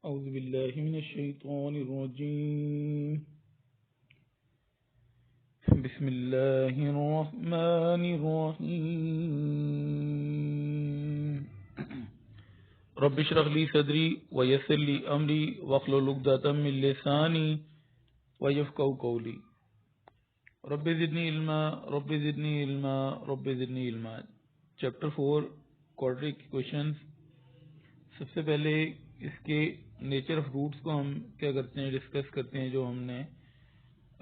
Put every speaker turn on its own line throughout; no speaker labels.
औज़ु बिल्लाहि मिनश्शैतानिर्रजीम बिस्मिल्लाहिर्रहमानिर्रहीम रब्बि इश्रह ली सदरी व यस्सिर ली अमरी वहलुल उक़दतम मिन लिसानी यफ़क़हू क़ौली रब्बि ज़िदनी इल्मा। Chapter 4 quadratic equations. सबसे पहले इसके नेचर ऑफ रूट्स को हम क्या करते हैं, डिस्कस करते हैं, जो हमने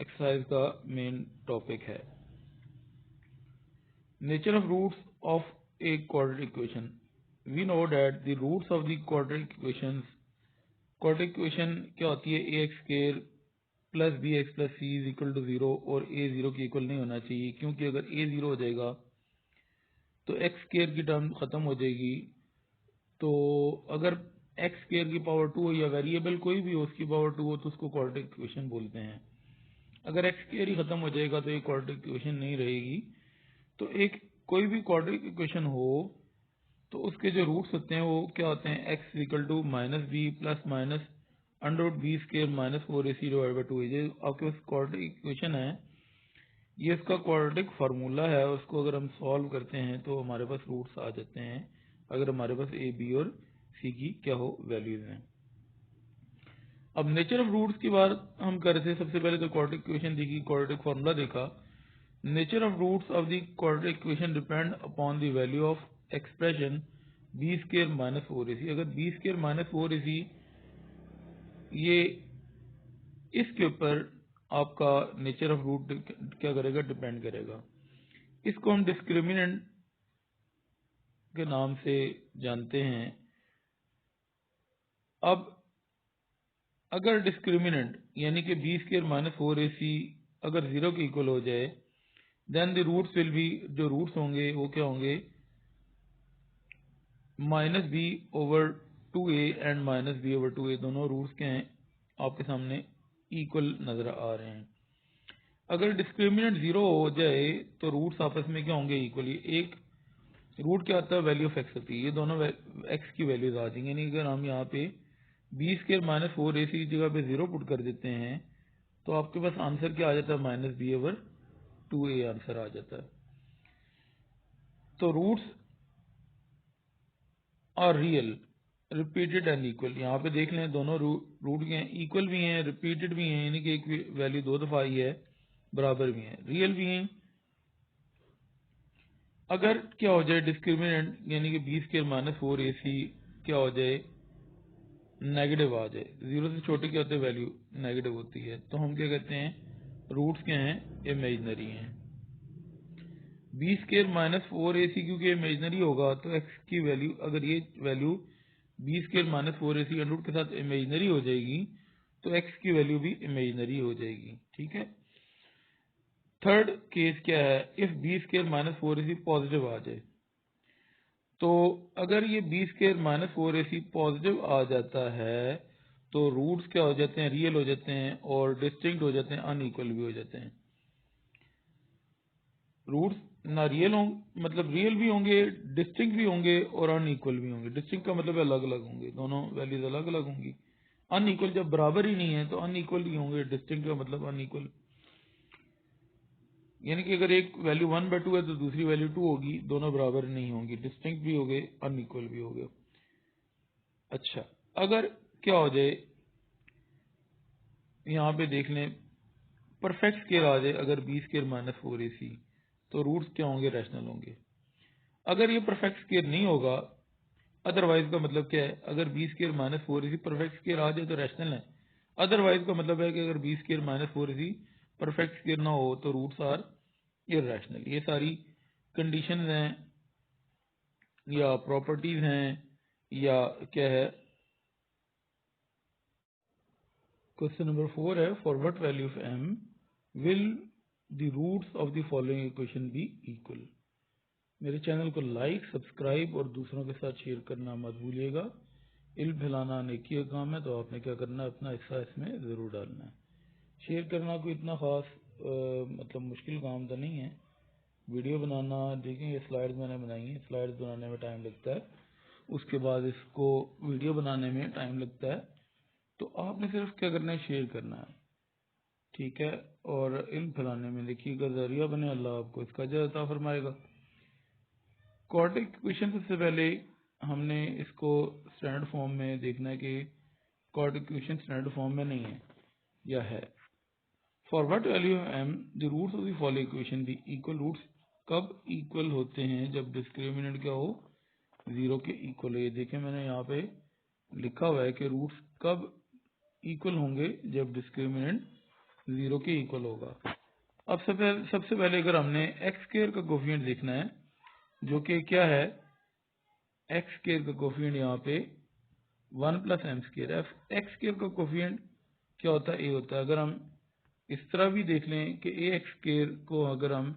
एक्सरसाइज का मेन टॉपिक है। Nature of roots of a quadratic equation. We know that the roots of the quadratic equations. Quadratic equation क्या होती है? A x square plus b x plus c is equal to 0 और ए 0 के equal नहीं होना चाहिए, क्योंकि अगर ए 0 हो जाएगा तो एक्स स्क्वायर की टर्म खत्म हो जाएगी। तो अगर एक्स स्क्वायर की पावर 2 हो या वेरिएबल कोई भी हो उसकी पावर 2 हो तो उसको क्वाड्रेटिक इक्वेशन बोलते हैं। अगर एक्स स्क्वायर ही खत्म हो जाएगा तो ये क्वाड्रेटिक इक्वेशन नहीं रहेगी। तो एक कोई भी क्वाड्रेटिक इक्वेशन हो तो उसके जो रूट्स होते हैं वो क्या होते हैं? X equal to minus b plus minus under b square minus 4ac divide by 2। ये आपके पास क्वाड्रेटिक इक्वेशन है, ये इसका क्वाड्रेटिक फार्मूला है। उसको अगर हम सॉल्व करते हैं तो हमारे पास रूट्स आ जाते हैं, अगर हमारे पास ए बी और सी की क्या हो वैल्यूज हैं। अब नेचर ऑफ रूट्स की बात हम कर रहे थे। सबसे पहले तो क्वाड्रेटिक इक्वेशन देखी, क्वाड्रेटिक फार्मूला देखा। Nature of roots of the quadratic equation depend upon the value of expression b square minus 4ac। अगर बी स्क्वायर माइनस 4ac ये इसके ऊपर आपका नेचर ऑफ रूट क्या करेगा? डिपेंड करेगा। इसको हम डिस्क्रिमिनेंट के नाम से जानते हैं। अब अगर डिस्क्रिमिनेंट यानी कि बी स्क्वायर माइनस 4ac अगर 0 के इक्वल हो जाए, then the roots will be, जो रूट्स होंगे वो क्या होंगे? Minus b over 2a and minus b over 2a। दोनों रूट्स क्या हैं? आपके सामने इक्वल नजर आ रहे हैं। अगर डिस्क्रिमिनेंट 0 हो जाए तो रूट्स आपस में क्या होंगे? इक्वली। एक रूट क्या आता है? वैल्यू ऑफ एक्स होती है। ये दोनों एक्स की वैल्यूज आ जाएंगे। यानी अगर हम यहाँ पे बी स्क्वायर माइनस 4ac की जगह पे 0 पुट कर देते हैं तो आपके पास आंसर क्या आ जाता है? Minus b over 2a answer आ जाता है। तो roots are real, repeated and equal. यहाँ पे देख लें दोनों रूट के हैं, इक्वल भी हैं, रिपीटेड भी हैं, यानी कि एक वैल्यू 2 दफा आई है, बराबर भी हैं, रियल भी हैं। अगर क्या हो जाए डिस्क्रिमिनेंट यानी कि बी स्क्वायर माइनस 4ac क्या हो जाए? नेगेटिव आ जाए। 0 से छोटे क्या होते हैं? वैल्यू नेगेटिव होती है। तो हम क्या कहते हैं? रूट्स क्या हैं? इमेजिनरी हैं। बी स्क्वायर माइनस 4ac क्योंकि इमेजिनरी होगा तो एक्स की वैल्यू, अगर ये value b square minus 4ac under के साथ इमेजिनरी हो जाएगी तो एक्स की वैल्यू भी इमेजिनरी हो जाएगी। ठीक है। थर्ड केस क्या है? If b square minus 4ac positive आ जाए, तो अगर ये b square minus 4ac positive आ जाता है तो रूट्स क्या हो जाते हैं? रियल हो जाते हैं और डिस्टिंक्ट हो जाते हैं, अनइक्वल भी हो जाते हैं। रूट्स ना रियल होंगे, मतलब रियल भी होंगे, डिस्टिंक्ट भी होंगे और अनइक्वल भी होंगे। डिस्टिंक्ट का मतलब अलग अलग होंगे, दोनों वैल्यूज अलग अलग होंगी। अनइक्वल जब बराबर ही नहीं है तो अनइक्वल ही होंगे। डिस्टिंक्ट का मतलब अनइक्वल, यानी कि अगर एक वैल्यू 1/2 है तो दूसरी वैल्यू 2 होगी, दोनों बराबर नहीं होंगी, डिस्टिंक्ट भी हो गए, अनइक्वल भी हो गए। अच्छा, अगर क्या हो जाए, यहाँ पे देख लें, परफेक्ट स्केयर आ जाए अगर बी स्केयर माइनस 4ac तो रूट्स क्या होंगे? रैशनल होंगे। अगर ये परफेक्ट स्केयर नहीं होगा, अदरवाइज का मतलब क्या है? अगर b square minus 4ac perfect square आ जाए तो रैशनल है। अदरवाइज का मतलब है कि अगर b square minus 4ac perfect square ना हो तो रूट्स आर इररेशनल। ये सारी कंडीशन हैं या प्रॉपर्टीज हैं या क्या है। क्वेश्चन नंबर 4 है, for what value of m will the roots of the following equation be equal. मेरे चैनल को लाइक, सब्सक्राइब और दूसरों के साथ शेयर करना मत भूलिएगा। इल्म फैलाना नेकी का काम है, तो आपने क्या करना है? अपना हिस्सा इसमें ज़रूर डालना है। शेयर करना कोई इतना ख़ास मतलब मुश्किल काम तो नहीं है। वीडियो बनाना, देखें ये स्लाइड्स मैंने बनाई हैं, स्लाइड्स बनाने में टाइम लगता है, उसके बाद इसको वीडियो बनाने में टाइम लगता है। तो आपने सिर्फ क्या करना है, शेयर करना है, ठीक है। और इल्म फैलाने में देखिएगा जरिया बने, अल्लाह आपको इसका अजर अता फरमाएगा। क्वाड्रेटिक इक्वेशन सबसे पहले हमने इसको स्टैंडर्ड फॉर्म में देखना है कि क्वाड्रेटिक इक्वेशन स्टैंडर्ड फॉर्म में नहीं है या है। For what value m the roots of the following equation the equal. Roots कब इक्वल होते हैं, जब डिस्क्रिमिनेंट क्या हो, 0 के इक्वल हो। ये देखें मैंने यहाँ पे लिखा हुआ है कि रूट्स कब इक्वल होंगे, जब डिस्क्रिमिनेंट 0 के इक्वल होगा। अब सबसे पहले अगर हमने एक्स स्क्वायर का कोफिशिएंट देखना है, जो कि क्या है, एक्स स्क्वायर का कोफिशिएंट यहाँ पे 1 plus m square. X square का कोफिशिएंट क्या होता है, ए होता है। अगर हम इस तरह भी देख लें कि ए एक्स स्क्वायर को अगर हम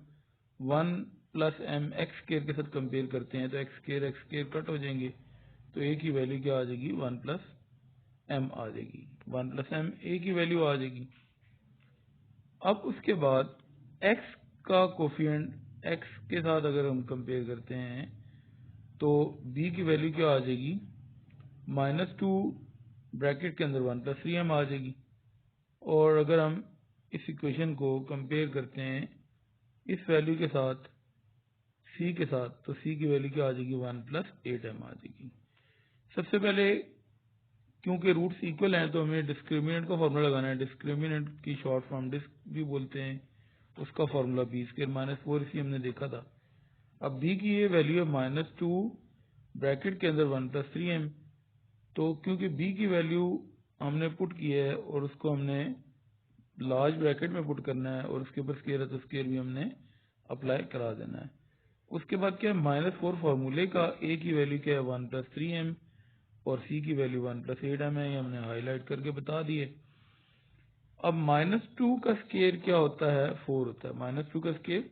1 प्लस एम एक्स स्क्वायर के साथ कंपेयर करते हैं तो एक्स स्क्वायर कट हो जाएंगे, तो ए की वैल्यू क्या आ जाएगी, 1 प्लस एम आ जाएगी। 1 प्लस एम ए की वैल्यू आ जाएगी। अब उसके बाद x का कोफिशिएंट x के साथ अगर हम कंपेयर करते हैं तो b की वैल्यू क्या आ जाएगी, -2 ब्रैकेट के अंदर 1 प्लस 3m आ जाएगी। और अगर हम इस इक्वेशन को कंपेयर करते हैं इस वैल्यू के साथ c के साथ, तो c की वैल्यू क्या आ जाएगी, 1 प्लस 8m आ जाएगी। सबसे पहले क्योंकि रूट्स इक्वल हैं तो हमें डिस्क्रिमिनेंट का फॉर्मूला लगाना है। डिस्क्रिमिनेंट की शॉर्ट फॉर्म डिस्क भी बोलते हैं, उसका फॉर्मूला b स्क्वायर माइनस 4 इसी हमने देखा था। अब b की ये वैल्यू है -2 ब्रैकेट के अंदर 1 प्लस 3m। तो क्योंकि b की वैल्यू हमने पुट की है और उसको हमने लार्ज ब्रैकेट में पुट करना है और उसके ऊपर स्क्वायर है तो स्क्वायर भी हमने अप्लाई करा देना है। उसके बाद क्या है, -4 फार्मूले का a की वैल्यू क्या है, 1 प्लस 3m और c की वैल्यू 1 प्लस 8m है, ये हमने हाईलाइट करके बता दिए। अब -2 का स्क्वायर क्या होता है, 4 होता है। -2 का स्क्वायर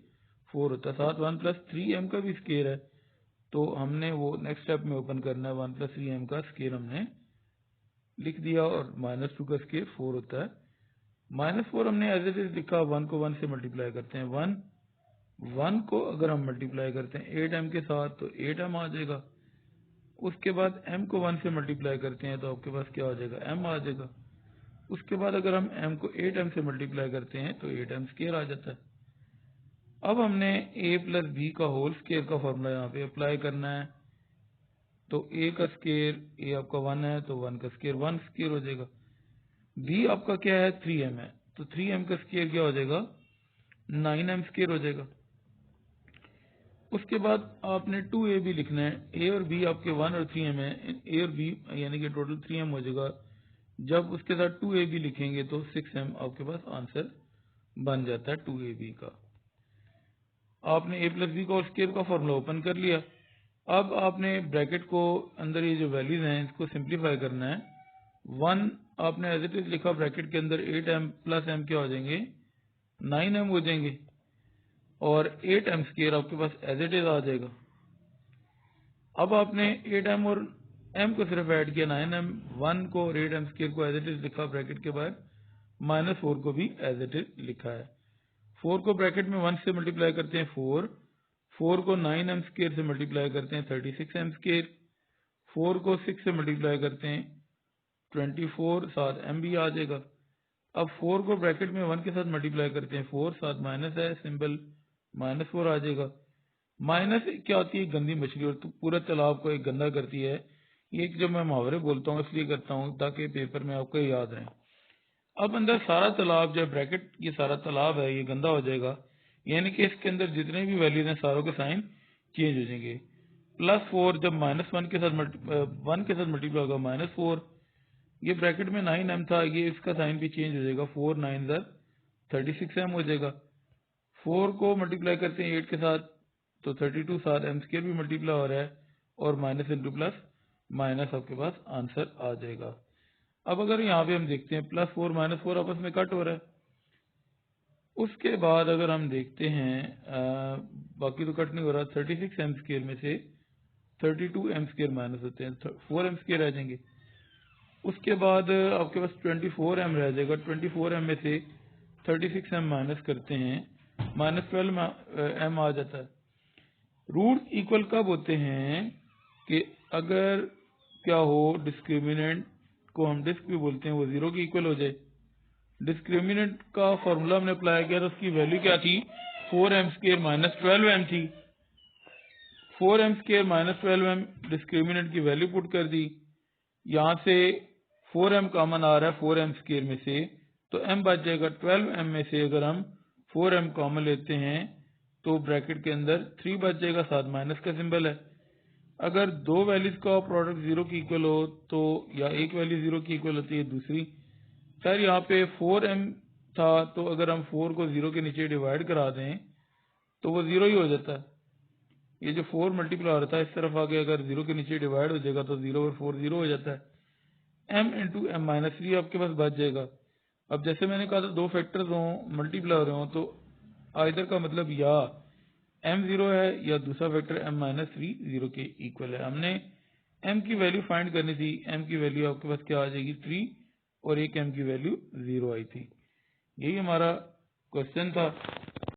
4 होता है। साथ 1 प्लस 3m का भी स्क्वायर है, तो हमने वो नेक्स्ट स्टेप में ओपन करना है। 1 प्लस 3m का स्क्वायर हमने लिख दिया और -2 का स्क्वायर 4 होता है। -4 हमने एज इट इज लिखा, 1 को 1 से मल्टीप्लाई करते हैं। 1 को अगर हम मल्टीप्लाई करते हैं 8m के साथ तो 8m आ जाएगा। उसके बाद m को 1 से मल्टीप्लाई करते हैं तो आपके पास क्या आ जाएगा, m आ जाएगा। उसके बाद अगर हम m को 8m से मल्टीप्लाई करते हैं तो 8m स्क्वायर आ जाता है। अब हमने a प्लस बी का होल स्क्वायर का फॉर्मूला यहाँ पे अप्लाई करना है। तो a का स्क्वायर, a आपका 1 है तो 1 का स्क्वायर 1 स्क्वायर हो जाएगा। b आपका क्या है, 3m है, तो 3m का स्क्वायर क्या हो जाएगा, 9m स्क्वायर हो जाएगा। उसके बाद आपने 2ab लिखना है। a और b आपके 1 और 3m है, a और b यानी कि टोटल 3m हो जाएगा। जब उसके साथ 2ab लिखेंगे तो 6m आपके पास आंसर बन जाता है 2ab का। आपने a प्लस बी का स्क्वायर का फॉर्मूला ओपन कर लिया। अब आपने ब्रैकेट को अंदर ये जो वैल्यूज हैं इसको सिंप्लीफाई करना है। 1 आपने एज इट इज लिखा, ब्रैकेट के अंदर 8m प्लस m क्या हो जाएंगे, 9m हो जाएंगे और 8m स्क्वायर आपके पास एज इट इज आ जाएगा। अब आपने 8m और m को सिर्फ ऐड किया, 9m 1 को और 8m स्क्वायर को एज इट इज लिखा, ब्रैकेट के बाहर -4 को भी एज इट इज लिखा है। 4 को ब्रैकेट में 1 से मल्टीप्लाई करते हैं 4 को 9m स्क्वायर से मल्टीप्लाई करते हैं 36m स्क्वायर। 4 को 6 से मल्टीप्लाई करते हैं 24, साथ m भी आ जाएगा। अब 4 को ब्रैकेट में 1 के साथ मल्टीप्लाई करते हैं 4, साथ माइनस है, सिंबल -4 आ जाएगा। माइनस क्या होती है, गंदी मछली, और तो पूरा तालाब को एक गंदा करती है। ये जब मैं मुहावरे बोलता हूँ इसलिए करता हूँ ताकि पेपर में आपको याद रहे। अब अंदर सारा तालाब, जब ब्रैकेट ये सारा तालाब है ये गंदा हो जाएगा, यानी कि इसके अंदर जितने भी वैल्यूज हैं सारों के साइन चेंज हो जाएंगे। +4 जब -1 के साथ 1 के साथ मल्टीप्लाई होगा -4, ये ब्रैकेट में 9m था, ये इसका साइन भी चेंज हो जाएगा। 4 9 36m हो जाएगा। 4 को मल्टीप्लाई करते हैं 8 के साथ तो 32, साथ m स्क्वायर भी मल्टीप्लाई हो रहा है और माइनस इंटू प्लस माइनस आपके पास आंसर आ जाएगा। अब अगर यहाँ पे हम देखते हैं +4 -4 आपस में कट हो रहा है। उसके बाद अगर हम देखते हैं बाकी तो कट नहीं हो रहा, 36m स्क्वायर में से 32m स्क्वायर माइनस होते हैं, 4m स्क्वायर रह जाएंगे। उसके बाद आपके पास 24m रह जाएगा। 24m में से 36m माइनस करते हैं, -12m आ जाता है। रूट इक्वल कब होते हैं कि अगर क्या हो, डिस्क्रिमिनेंट जिसको हम डिस्क भी बोलते हैं वो 0 के इक्वल हो जाए। डिस्क्रिमिनेंट का फॉर्मूला हमने अप्लाई किया तो उसकी वैल्यू क्या थी, 4m² माइनस 12m थी। 4m² माइनस 12m डिस्क्रिमिनेंट की वैल्यू पुट कर दी। यहाँ से 4m कॉमन आ रहा है 4m² में से, तो m बच जाएगा 12m में से। अगर हम 4m कॉमन लेते हैं तो ब्रैकेट के अंदर 3 बच जाएगा, साथ माइनस का सिंबल है। अगर दो वैल्यूज का प्रोडक्ट 0 की इक्वल हो तो, या एक वैल्यू 0 की इक्वल होती है दूसरी, सर यहाँ पे 4m था तो अगर हम 4 को 0 के नीचे डिवाइड करा दें तो वो 0 ही हो जाता है। ये जो 4 मल्टीप्लाई हो रहा था इस तरफ आके अगर 0 के नीचे डिवाइड हो जाएगा तो 0 और 4 0 हो जाता है। m इंटू एम माइनस 3 आपके पास बच जाएगा। अब जैसे मैंने कहा था दो फैक्टर्स हों मल्टीप्लाई हो रहे हों तो आइदर का मतलब या m 0 है या दूसरा फैक्टर m माइनस 3 0 के इक्वल है। हमने m की वैल्यू फाइंड करनी थी, m की वैल्यू आपके पास क्या आ जाएगी 3 और एक m की वैल्यू 0 आई थी। यही हमारा क्वेश्चन था।